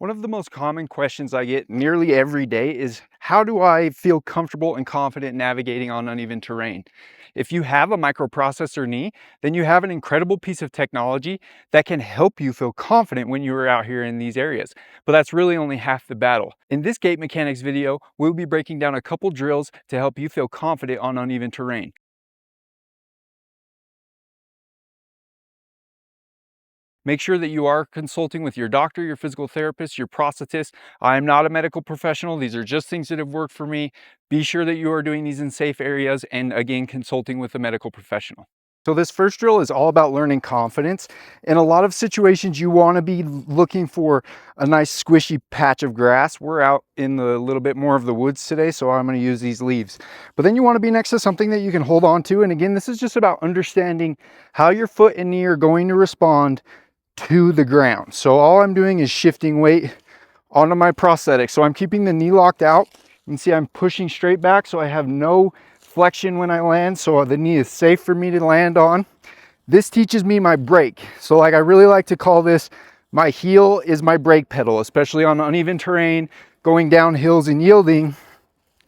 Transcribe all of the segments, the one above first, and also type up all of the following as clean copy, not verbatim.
One of the most common questions I get nearly every day is, how do I feel comfortable and confident navigating on uneven terrain? If you have a microprocessor knee, then you have an incredible piece of technology that can help you feel confident when you are out here in these areas. But that's really only half the battle. In this gait mechanics video, we'll be breaking down a couple drills to help you feel confident on uneven terrain. Make sure that you are consulting with your doctor, your physical therapist, your prosthetist. I am not a medical professional. These are just things that have worked for me. Be sure that you are doing these in safe areas and, again, consulting with a medical professional. So this first drill is all about learning confidence. In a lot of situations, you want to be looking for a nice squishy patch of grass. We're out in the little bit more of the woods today, so I'm going to use these leaves. But then you want to be next to something that you can hold on to. And again, this is just about understanding how your foot and knee are going to respond to the ground. So all I'm doing is shifting weight onto my prosthetic. So I'm keeping the knee locked out. You can see I'm pushing straight back, so I have no flexion when I land, so the knee is safe for me to land on. This teaches me my brake. So like I really like to call this, my heel is my brake pedal, especially on uneven terrain, going down hills and yielding.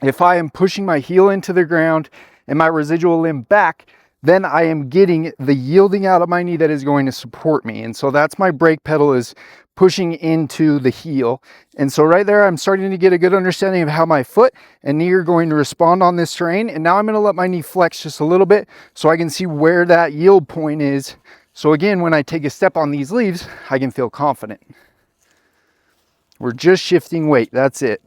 If I am pushing my heel into the ground and my residual limb back, then I am getting the yielding out of my knee that is going to support me. And so that's my brake pedal, is pushing into the heel. And so right there, I'm starting to get a good understanding of how my foot and knee are going to respond on this terrain. And now I'm going to let my knee flex just a little bit so I can see where that yield point is. So again, when I take a step on these leaves, I can feel confident. We're just shifting weight, that's it.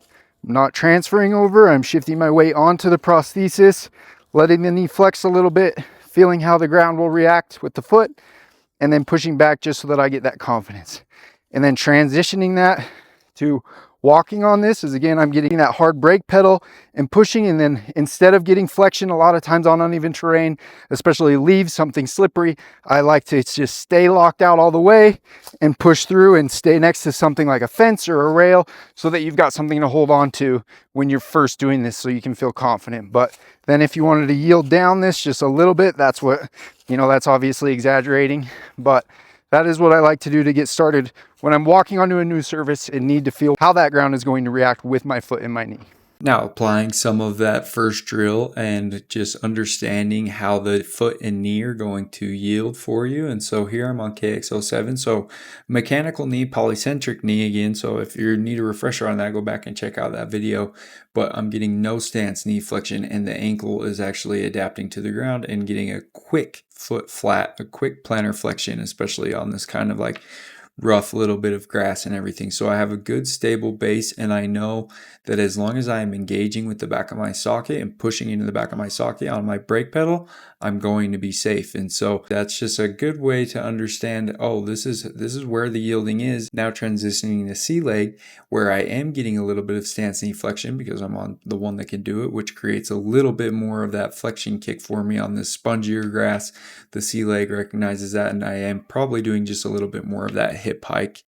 I'm not transferring over, I'm shifting my weight onto the prosthesis, letting the knee flex a little bit, feeling how the ground will react with the foot, and then pushing back just so that I get that confidence. And then transitioning that to walking on this is, again, I'm getting that hard brake pedal and pushing, and then instead of getting flexion a lot of times on uneven terrain, especially leaves, something slippery, I like to just stay locked out all the way and push through and stay next to something like a fence or a rail so that you've got something to hold on to when you're first doing this, so you can feel confident. But then if you wanted to yield down this just a little bit, that's what, that's obviously exaggerating, but that is what I like to do to get started when I'm walking onto a new surface and need to feel how that ground is going to react with my foot and my knee. Now applying some of that first drill and just understanding how the foot and knee are going to yield for you. And so here I'm on KX07. So mechanical knee, polycentric knee again. So if you need a refresher on that, go back and check out that video. But I'm getting no stance knee flexion, and the ankle is actually adapting to the ground and getting a quick foot flat, a quick plantar flexion, especially on this kind of like rough little bit of grass and everything. So I have a good stable base, and I know that as long as I am engaging with the back of my socket and pushing into the back of my socket on my brake pedal, I'm going to be safe. And so that's just a good way to understand, oh, this is where the yielding is. Now transitioning to C leg, where I am getting a little bit of stance knee flexion because I'm on the one that can do it, which creates a little bit more of that flexion kick for me on this spongier grass. The C leg recognizes that, and I am probably doing just a little bit more of that hip hike.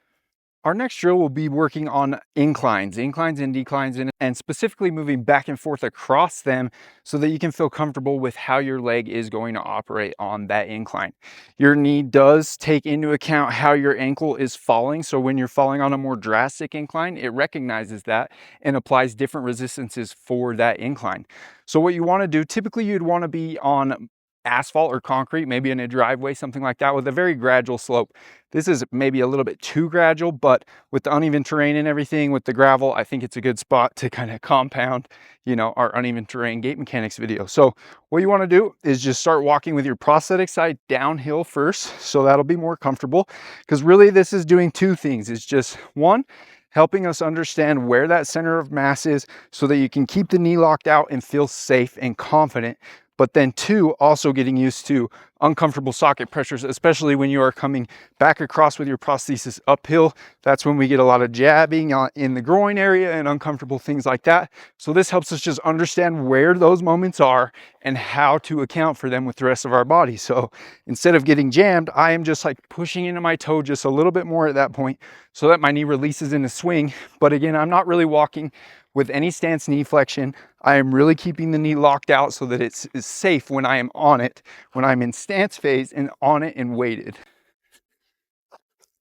Our next drill will be working on inclines and declines, and specifically moving back and forth across them so that you can feel comfortable with how your leg is going to operate on that incline. Your knee does take into account how your ankle is falling. So when you're falling on a more drastic incline, it recognizes that and applies different resistances for that incline. So what you want to do, typically you'd want to be on asphalt or concrete, maybe in a driveway, something like that, with a very gradual slope. This is maybe a little bit too gradual, but with the uneven terrain and everything, with the gravel, I think it's a good spot to kind of compound, our uneven terrain gait mechanics video. So what you want to do is just start walking with your prosthetic side downhill first. So that'll be more comfortable, because really this is doing two things. It's just one, helping us understand where that center of mass is so that you can keep the knee locked out and feel safe and confident. But then two, also getting used to uncomfortable socket pressures, especially when you are coming back across with your prosthesis uphill. That's when we get a lot of jabbing in the groin area and uncomfortable things like that. So this helps us just understand where those moments are and how to account for them with the rest of our body. So instead of getting jammed, I am just like pushing into my toe just a little bit more at that point so that my knee releases in a swing. But again, I'm not really walking with any stance knee flexion. I am really keeping the knee locked out so that it's safe when I am on it, when I'm in stance phase and on it and weighted.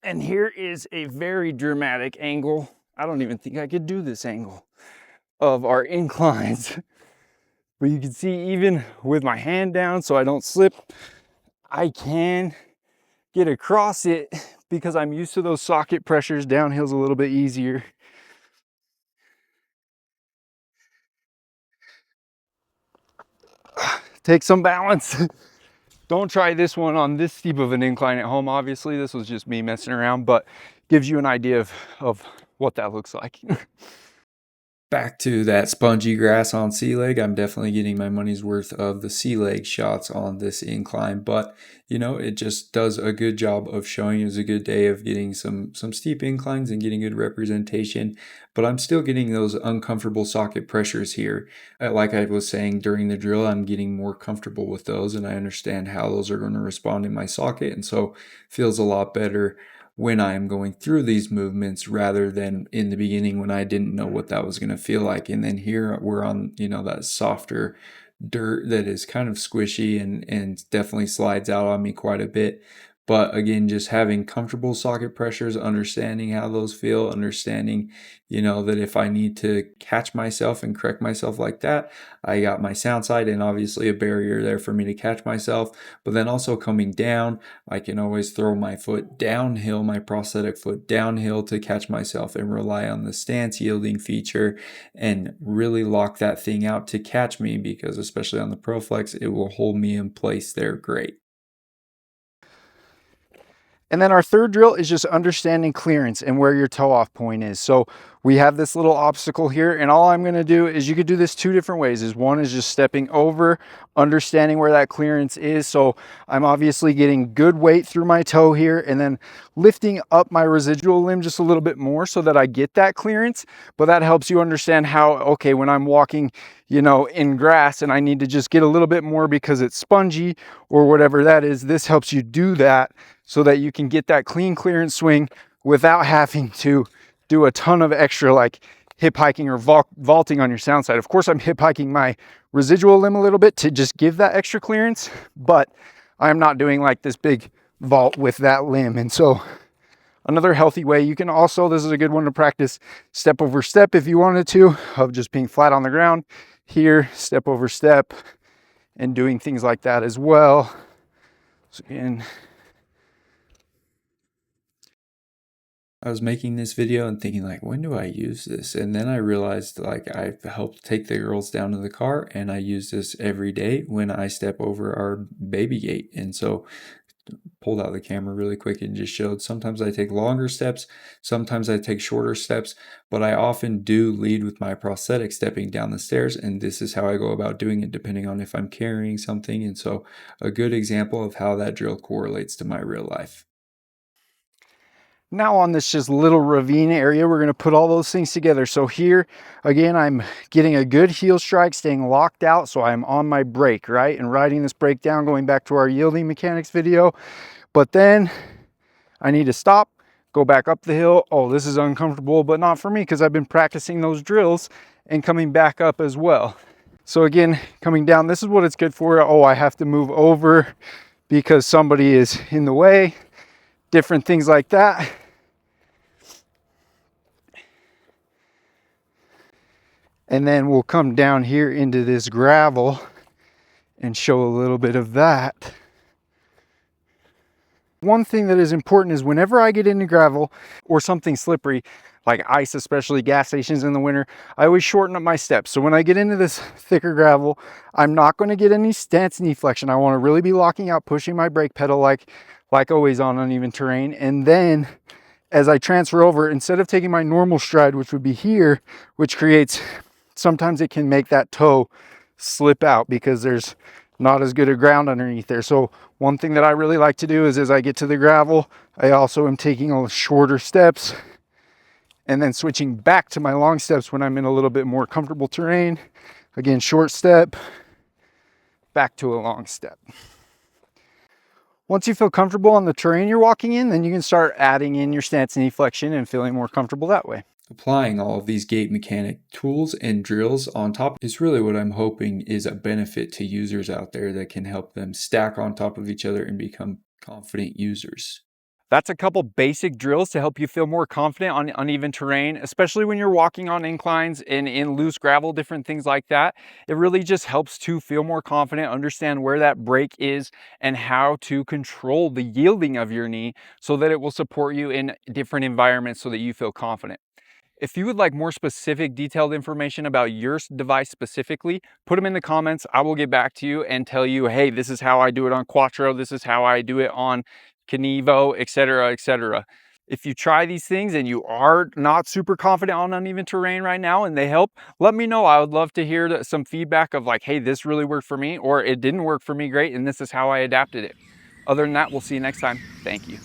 And here is a very dramatic angle. I don't even think I could do this angle of our inclines. But you can see even with my hand down so I don't slip, I can get across it because I'm used to those socket pressures. Downhill's a little bit easier. Take some balance. Don't try this one on this steep of an incline at home. Obviously, this was just me messing around, but gives you an idea of what that looks like. Back to that spongy grass on sea leg, I'm definitely getting my money's worth of the sea leg shots on this incline, but you know, it just does a good job of showing it was a good day of getting some steep inclines and getting good representation, but I'm still getting those uncomfortable socket pressures here. Like I was saying during the drill, I'm getting more comfortable with those and I understand how those are going to respond in my socket, and so feels a lot better when I am going through these movements rather than in the beginning when I didn't know what that was going to feel like. And then here we're on, you know, that softer dirt that is kind of squishy and definitely slides out on me quite a bit. But again, just having comfortable socket pressures, understanding how those feel, understanding, you know, that if I need to catch myself and correct myself like that, I got my sound side and obviously a barrier there for me to catch myself. But then also coming down, I can always throw my foot downhill, my prosthetic foot downhill to catch myself and rely on the stance yielding feature and really lock that thing out to catch me, because especially on the ProFlex, it will hold me in place there great. And then our third drill is just understanding clearance and where your toe off point is. So we have this little obstacle here, and all I'm gonna do is, you could do this two different ways. One is just stepping over, understanding where that clearance is. So I'm obviously getting good weight through my toe here and then lifting up my residual limb just a little bit more so that I get that clearance. But that helps you understand how, okay, when I'm walking, you know, in grass and I need to just get a little bit more because it's spongy or whatever that is, this helps you do that so that you can get that clean clearance swing without having to do a ton of extra like hip hiking or vaulting on your sound side. Of course, I'm hip hiking my residual limb a little bit to just give that extra clearance, but I'm not doing like this big vault with that limb. And so another healthy way, you can also, this is a good one to practice step over step if you wanted to, of just being flat on the ground. Here, step over step, and doing things like that as well. So again, I was making this video and thinking like, when do I use this? And then I realized like I helped take the girls down to the car and I use this every day when I step over our baby gate. And so pulled out the camera really quick and just showed sometimes I take longer steps, sometimes I take shorter steps, but I often do lead with my prosthetic stepping down the stairs, and this is how I go about doing it depending on if I'm carrying something. And so a good example of how that drill correlates to my real life. now on this just little ravine area, we're going to put all those things together. So here, again, I'm getting a good heel strike, staying locked out, so I'm on my brake, right? And riding this brake down, going back to our yielding mechanics video. But then I need to stop, go back up the hill. Oh, this is uncomfortable, but not for me because I've been practicing those drills and coming back up as well. So again, coming down, this is what it's good for. Oh, I have to move over because somebody is in the way. Different things like that. And then we'll come down here into this gravel and show a little bit of that. One thing that is important is whenever I get into gravel or something slippery, like ice, especially gas stations in the winter, I always shorten up my steps. So when I get into this thicker gravel, I'm not going to get any stance knee flexion. I want to really be locking out, pushing my brake pedal like always on uneven terrain. And then as I transfer over, instead of taking my normal stride, which would be here, which creates, sometimes it can make that toe slip out because there's not as good a ground underneath there. So one thing that I really like to do is as I get to the gravel, I also am taking a shorter steps and then switching back to my long steps when I'm in a little bit more comfortable terrain. Again, short step, back to a long step. Once you feel comfortable on the terrain you're walking in, then you can start adding in your stance knee flexion and feeling more comfortable that way. Applying all of these gait mechanic tools and drills on top is really what I'm hoping is a benefit to users out there that can help them stack on top of each other and become confident users. That's a couple basic drills to help you feel more confident on uneven terrain, especially when you're walking on inclines and in loose gravel, different things like that. It really just helps to feel more confident, understand where that break is, and how to control the yielding of your knee so that it will support you in different environments so that you feel confident. If you would like more specific detailed information about your device specifically, put them in the comments. I will get back to you and tell you, hey, this is how I do it on Quattro. This is how I do it on Kenevo, etc., etc. If you try these things and you are not super confident on uneven terrain right now and they help, let me know. I would love to hear some feedback of like, hey, this really worked for me, or it didn't work for me great and this is how I adapted it. Other than that, we'll see you next time. Thank you.